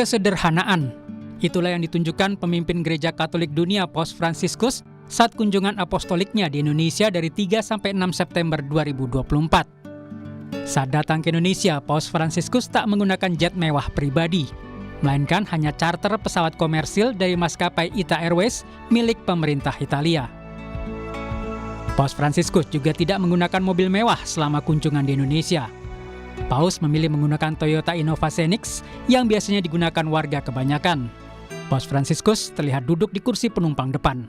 Kesederhanaan, itulah yang ditunjukkan pemimpin Gereja Katolik Dunia Paus Fransiskus saat kunjungan apostoliknya di Indonesia dari 3-6 September 2024. Saat datang ke Indonesia, Paus Fransiskus tak menggunakan jet mewah pribadi, melainkan hanya charter pesawat komersil dari maskapai ITA Airways milik pemerintah Italia. Paus Fransiskus juga tidak menggunakan mobil mewah selama kunjungan di Indonesia. Paus memilih menggunakan Toyota Innova Xenix yang biasanya digunakan warga kebanyakan. Paus Fransiskus terlihat duduk di kursi penumpang depan.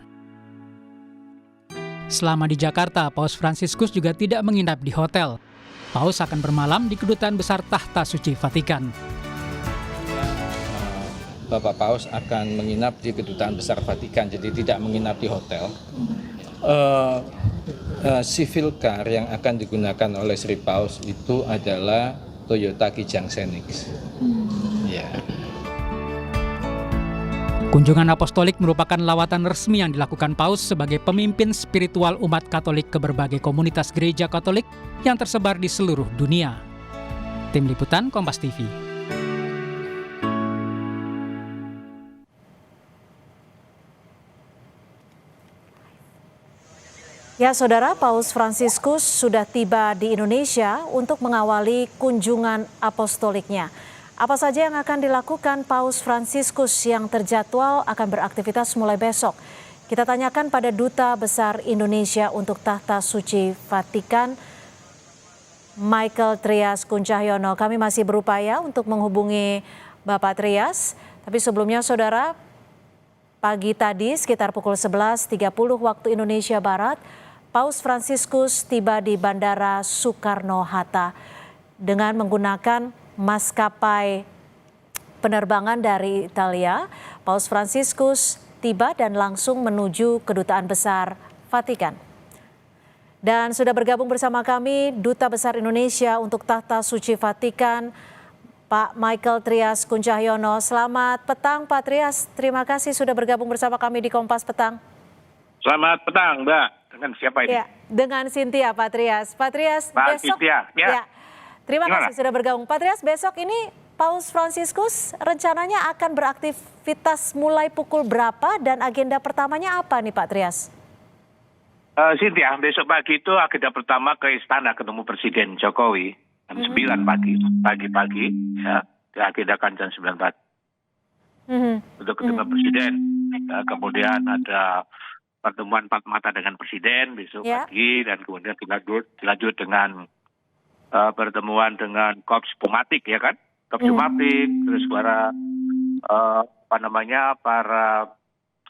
Selama di Jakarta, Paus Fransiskus juga tidak menginap di hotel. Paus akan bermalam di Kedutaan Besar Tahta Suci Vatikan. Bapak Paus akan menginap di Kedutaan Besar Vatikan, jadi tidak menginap di hotel. Civil car yang akan digunakan oleh Sri Paus itu adalah Toyota Kijang Xenix. Ya. Kunjungan apostolik merupakan lawatan resmi yang dilakukan Paus sebagai pemimpin spiritual umat Katolik ke berbagai komunitas gereja Katolik yang tersebar di seluruh dunia. Tim Liputan Kompas TV. Ya, Saudara, Paus Fransiskus sudah tiba di Indonesia untuk mengawali kunjungan apostoliknya. Apa saja yang akan dilakukan Paus Fransiskus yang terjadwal akan beraktivitas mulai besok? Kita tanyakan pada Duta Besar Indonesia untuk Tahta Suci Vatikan, Michael Trias Kuncahyono. Kami masih berupaya untuk menghubungi Bapak Trias, tapi sebelumnya Saudara, pagi tadi sekitar pukul 11.30 waktu Indonesia Barat, Paus Fransiskus tiba di Bandara Soekarno-Hatta dengan menggunakan maskapai penerbangan dari Italia. Paus Fransiskus tiba dan langsung menuju Kedutaan Besar Vatikan. Dan sudah bergabung bersama kami Duta Besar Indonesia untuk Tahta Suci Vatikan, Pak Michael Trias Kuncahyono. Selamat petang Pak Trias, terima kasih sudah bergabung bersama kami di Kompas Petang. Selamat petang Mbak, dengan siapa ini? Ya, dengan Cynthia Pak Trias. Pak Trias, Pak besok Cynthia, ya. Terima Gimana? kasih sudah bergabung. Pak Trias, besok ini Paus Fransiskus rencananya akan beraktivitas mulai pukul berapa dan agenda pertamanya apa nih Pak Trias? Cynthia, besok pagi itu agenda pertama ke istana ketemu Presiden Jokowi jam 9 pagi, ya, diagendakan jam 9 pagi untuk ketemu Presiden. Ya, kemudian ada pertemuan empat mata dengan Presiden besok pagi, dan kemudian dilanjut dengan pertemuan dengan Korps Diplomatik, ya kan? Korps Diplomatik, terus para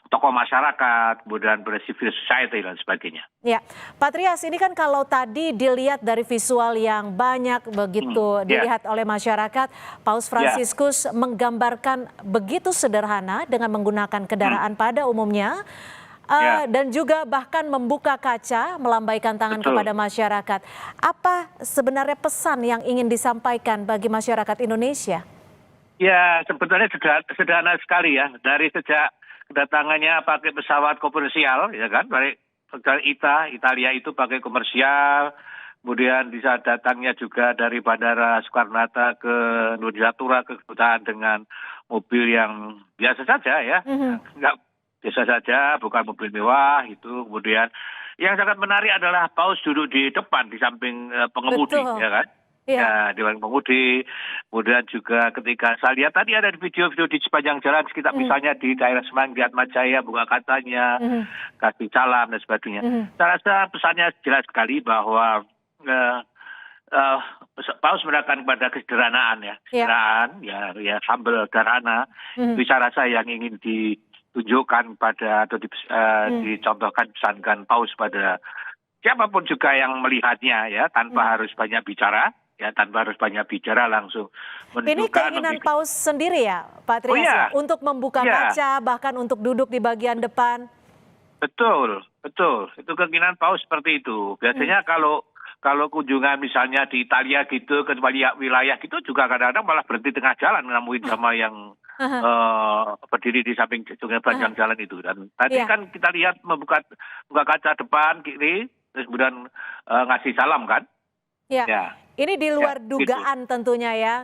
tokoh masyarakat, kemudian civil society dan sebagainya. Ya, Pak Trias, ini kan kalau tadi dilihat dari visual yang banyak begitu dilihat oleh masyarakat, Paus Fransiskus menggambarkan begitu sederhana dengan menggunakan kendaraan pada umumnya. Dan juga bahkan membuka kaca, melambaikan tangan kepada masyarakat. Apa sebenarnya pesan yang ingin disampaikan bagi masyarakat Indonesia? Ya, sebetulnya sederhana sekali ya. Dari sejak kedatangannya pakai pesawat komersial, ya kan, dari Italia itu pakai komersial, kemudian bisa datangnya juga dari Bandara Soekarno-Hatta ke Nusa ke kedutaan dengan mobil yang biasa saja ya, nggak biasa saja, bukan mobil mewah itu. Kemudian yang sangat menarik adalah Paus duduk di depan di samping pengemudi, ya kan? Ya, di samping pengemudi. Kemudian juga ketika saya lihat tadi ada video-video di sepanjang jalan sekitar, misalnya di daerah Semang, di Atma Jaya, buka katanya, kasih salam dan sebagainya. Saya rasa pesannya jelas sekali bahwa Paus menekankan pada kesederhanaan ya, kesederhanaan, ya humble, sederhana. Itu saya rasa yang ingin ditunjukkan pada atau dicontohkan, pesankan Paus pada siapapun juga yang melihatnya, ya, tanpa harus banyak bicara, ya, tanpa harus banyak bicara, langsung menunjukkan. Ini keinginan Paus sendiri ya, Pak Trias, untuk membuka kaca, bahkan untuk duduk di bagian depan. Betul. Itu keinginan Paus seperti itu. Biasanya kalau kunjungan misalnya di Italia gitu, ke wilayah gitu juga kadang-kadang malah berhenti tengah jalan nemuin sama yang berdiri di samping sepanjang jalan itu. Dan tadi kan kita lihat buka kaca depan kiri, terus kemudian ngasih salam kan. Ya. Ya. Ini di luar Ya, gitu. dugaan tentunya ya,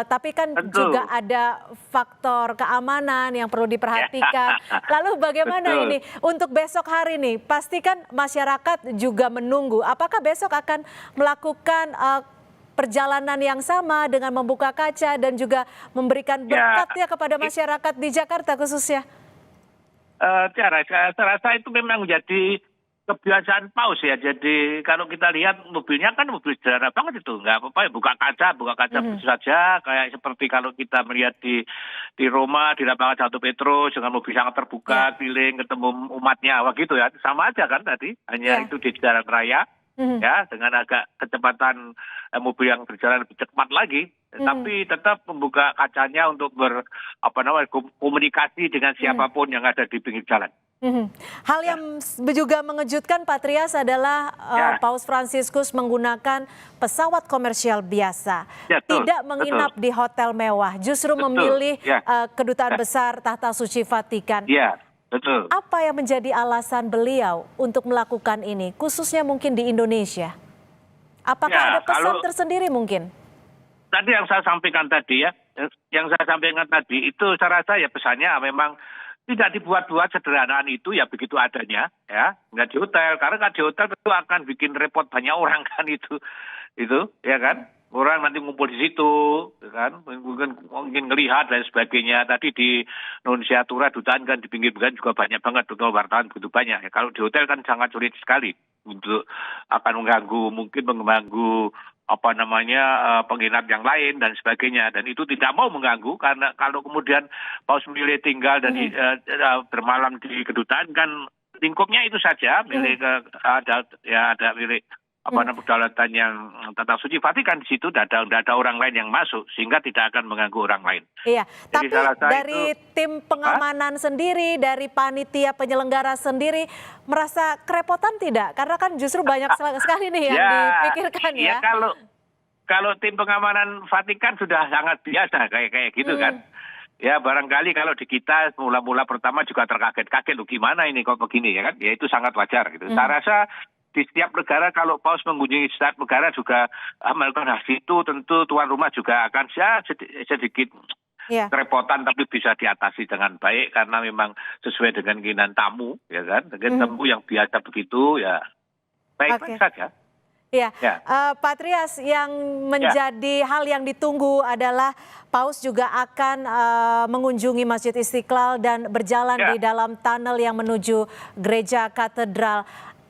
tapi kan Tentu. juga ada faktor keamanan yang perlu diperhatikan. Lalu bagaimana Betul. ini untuk besok hari nih? Pastikan masyarakat juga menunggu. Apakah besok akan melakukan perjalanan yang sama dengan membuka kaca dan juga memberikan berkat ya kepada masyarakat di Jakarta khususnya? Saya rasa itu memang menjadi kebiasaan Paus ya. Jadi kalau kita lihat mobilnya kan mobil sederhana banget itu, nggak apa-apa ya, buka kaca begitu saja. Kayak seperti kalau kita melihat di Roma, di lapangan Santo Petrus dengan mobil sangat terbuka, keliling ketemu umatnya, wah gitu ya. Sama aja kan tadi, hanya itu di jalan raya. Ya, dengan agak kecepatan mobil yang berjalan lebih cepat lagi, tapi tetap membuka kacanya untuk komunikasi dengan siapapun yang ada di pinggir jalan. Hal yang juga mengejutkan Pak Trias adalah Paus Fransiskus menggunakan pesawat komersial biasa, tidak menginap di hotel mewah, justru memilih kedutaan besar Tahta Suci Vatikan. Iya, betul. Apa yang menjadi alasan beliau untuk melakukan ini, khususnya mungkin di Indonesia? Apakah ada pesan tersendiri mungkin? Tadi yang saya sampaikan tadi itu saya rasa ya pesannya memang tidak dibuat-buat, sederhanaan itu ya begitu adanya ya, nggak di hotel, karena nggak di hotel itu akan bikin repot banyak orang kan itu ya kan, orang nanti ngumpul di situ ya kan, mungkin ngelihat dan sebagainya. Tadi di Nunsiatura dutaan kan di pinggir-pinggir juga banyak banget wartawan begitu banyak ya. Kalau di hotel kan sangat sulit sekali untuk akan mengganggu penginap yang lain dan sebagainya, dan itu tidak mau mengganggu, karena kalau kemudian Paus memilih tinggal dan bermalam di kedutaan kan lingkupnya itu saja, ada milik kedaulatan yang Tahta Suci Vatikan di situ, tidak ada orang lain yang masuk sehingga tidak akan mengganggu orang lain. Iya, jadi tapi dari tim pengamanan sendiri, dari panitia penyelenggara sendiri merasa kerepotan tidak? Karena kan justru banyak sekali nih yang dipikirkan ya. Kalau tim pengamanan Vatikan sudah sangat biasa kayak gitu kan. Ya barangkali kalau di kita mula-mula pertama juga terkaget-kaget, loh gimana ini kok begini ya kan? Ya itu sangat wajar gitu. Saya rasa di setiap negara kalau Paus mengunjungi setiap negara juga melakukan hal itu, tentu tuan rumah juga akan sedikit kerepotan, tapi bisa diatasi dengan baik karena memang sesuai dengan keinginan tamu ya kan. Dengan tamu yang biasa begitu ya baik-baik saja. Iya, Pak Trias, yang menjadi hal yang ditunggu adalah Paus juga akan mengunjungi Masjid Istiqlal dan berjalan di dalam tunnel yang menuju Gereja Katedral.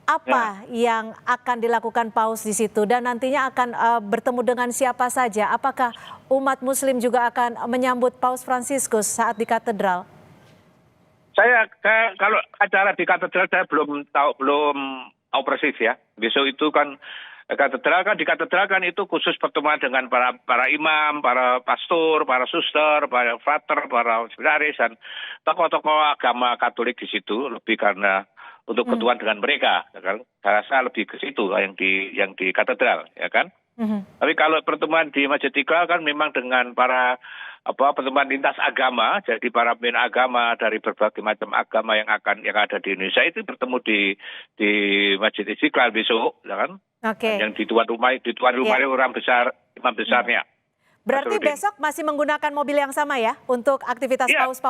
Apa yang akan dilakukan Paus di situ dan nantinya akan bertemu dengan siapa saja? Apakah umat Muslim juga akan menyambut Paus Fransiskus saat di katedral? Saya kalau acara di katedral saya belum tahu persis ya. Besok itu kan di katedral kan itu khusus pertemuan dengan para imam, para pastor, para suster, para frater, para seminaris dan tokoh-tokoh agama Katolik di situ, lebih karena untuk ketuaan dengan mereka, ya kan? Saya rasa lebih ke situ yang di katedral, ya kan? Tapi kalau pertemuan di Masjid Istiqlal kan memang dengan para pertemuan lintas agama, jadi para pemimpin agama dari berbagai macam agama yang ada di Indonesia itu bertemu di Masjid Istiqlal besok, ya kan? Yang di tuan rumah orang besar, imam besarnya. Berarti besok masih menggunakan mobil yang sama ya untuk aktivitas Paus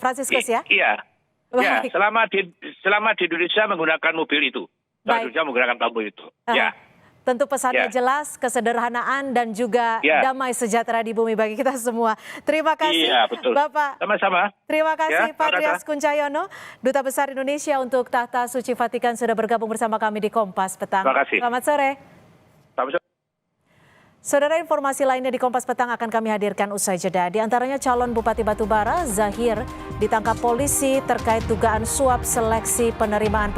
Fransiskus ya? Iya. Ya, selama di Indonesia menggunakan mobil itu. Indonesia menggunakan mobil itu. Ya. Tentu pesannya jelas, kesederhanaan dan juga damai sejahtera di bumi bagi kita semua. Terima kasih Bapak. Sama-sama. Terima kasih Pak Trias Kuncayono, Duta Besar Indonesia untuk Tahta Suci Vatikan sudah bergabung bersama kami di Kompas Petang. Terima kasih. Selamat sore. Selamat sore. Saudara, informasi lainnya di Kompas Petang akan kami hadirkan usai jeda. Di antaranya calon Bupati Batubara, Zahir, ditangkap polisi terkait dugaan suap seleksi penerimaan